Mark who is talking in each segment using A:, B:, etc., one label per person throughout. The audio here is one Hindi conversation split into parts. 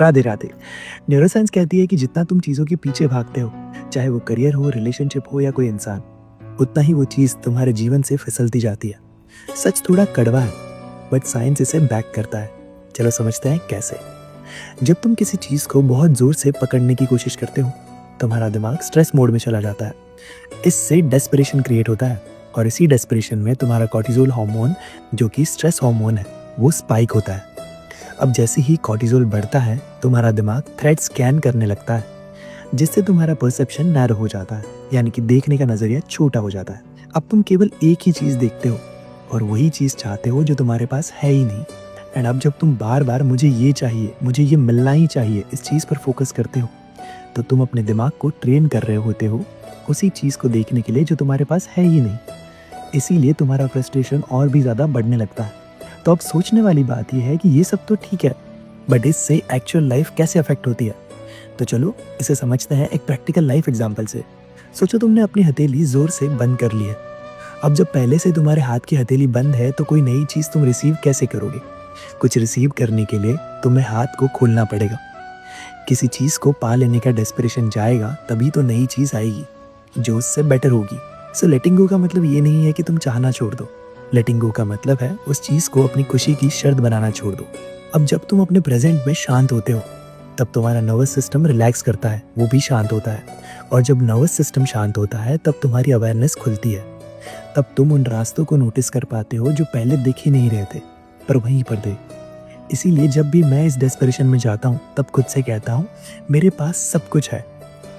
A: राधे राधे। न्यूरोसाइंस कहती है कि जितना तुम चीज़ों के पीछे भागते हो, चाहे वो करियर हो, रिलेशनशिप हो या कोई इंसान, उतना ही वो चीज़ तुम्हारे जीवन से फिसलती जाती है। सच थोड़ा कड़वा है, बट साइंस इसे बैक करता है। चलो समझते हैं कैसे। जब तुम किसी चीज़ को बहुत ज़ोर से पकड़ने की कोशिश करते हो, तुम्हारा दिमाग स्ट्रेस मोड में चला जाता है। इससे डेस्परेशन क्रिएट होता है और इसी डेस्परेशन में तुम्हारा कॉर्टिसोल हार्मोन, जो कि स्ट्रेस हार्मोन है, वो स्पाइक होता है। अब जैसे ही कॉर्टिसोल बढ़ता है, तुम्हारा दिमाग थ्रेट स्कैन करने लगता है, जिससे तुम्हारा परसेप्शन नैरो हो जाता है, यानी कि देखने का नज़रिया छोटा हो जाता है। अब तुम केवल एक ही चीज़ देखते हो और वही चीज़ चाहते हो जो तुम्हारे पास है ही नहीं। एंड अब जब तुम बार बार मुझे ये चाहिए, मुझे ये मिलना ही चाहिए, इस चीज़ पर फोकस करते हो, तो तुम अपने दिमाग को ट्रेन कर रहे होते हो उसी चीज़ को देखने के लिए जो तुम्हारे पास है ही नहीं। इसीलिए तुम्हारा फ्रस्ट्रेशन और भी ज़्यादा बढ़ने लगता है। तो अब सोचने वाली बात यह है कि ये सब तो ठीक है, बट इससे एक्चुअल लाइफ कैसे अफेक्ट होती है। तो चलो इसे समझते हैं एक प्रैक्टिकल लाइफ एग्जांपल से। सोचो तुमने अपनी हथेली ज़ोर से बंद कर ली है। अब जब पहले से तुम्हारे हाथ की हथेली बंद है, तो कोई नई चीज़ तुम रिसीव कैसे करोगे। कुछ रिसीव करने के लिए तुम्हें हाथ को खोलना पड़ेगा। किसी चीज़ को पा लेने का डेस्परेशन जाएगा, तभी तो नई चीज़ आएगी जो उससे बेटर होगी। सो लेटिंग गो का मतलब ये नहीं है कि तुम चाहना छोड़ दो। लेटिंग गो का मतलब है उस चीज़ को अपनी खुशी की शर्त बनाना छोड़ दो। अब जब तुम अपने प्रेजेंट में शांत होते हो, तब तुम्हारा नर्वस सिस्टम रिलैक्स करता है, वो भी शांत होता है। और जब नर्वस सिस्टम शांत होता है, तब तुम्हारी अवेयरनेस खुलती है। तब तुम उन रास्तों को नोटिस कर पाते हो जो पहले दिख ही नहीं रहे थे, पर वहीं पर थे। इसीलिए जब भी मैं इस डेस्परेशन में जाता हूँ, तब खुद से कहता हूँ, मेरे पास सब कुछ है,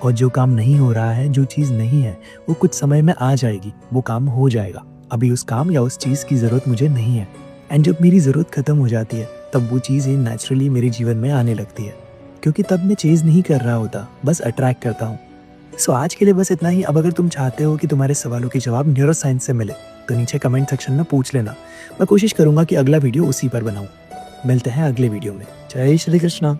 A: और जो काम नहीं हो रहा है, जो चीज़ नहीं है, वो कुछ समय में आ जाएगी, वो काम हो जाएगा। अभी उस काम या उस चीज़ की ज़रूरत मुझे नहीं है। एंड जब मेरी ज़रूरत ख़त्म हो जाती है, तब वो चीज़ ही नेचुरली मेरे जीवन में आने लगती है, क्योंकि तब मैं चेज़ नहीं कर रहा होता, बस अट्रैक्ट करता हूँ। सो आज के लिए बस इतना ही। अब अगर तुम चाहते हो कि तुम्हारे सवालों के जवाब न्यूरोसाइंस से मिले, तो नीचे कमेंट सेक्शन में पूछ लेना। मैं कोशिश करूँगा कि अगला वीडियो उसी पर बनाऊँ। मिलते हैं अगले वीडियो में। जय श्री कृष्णा।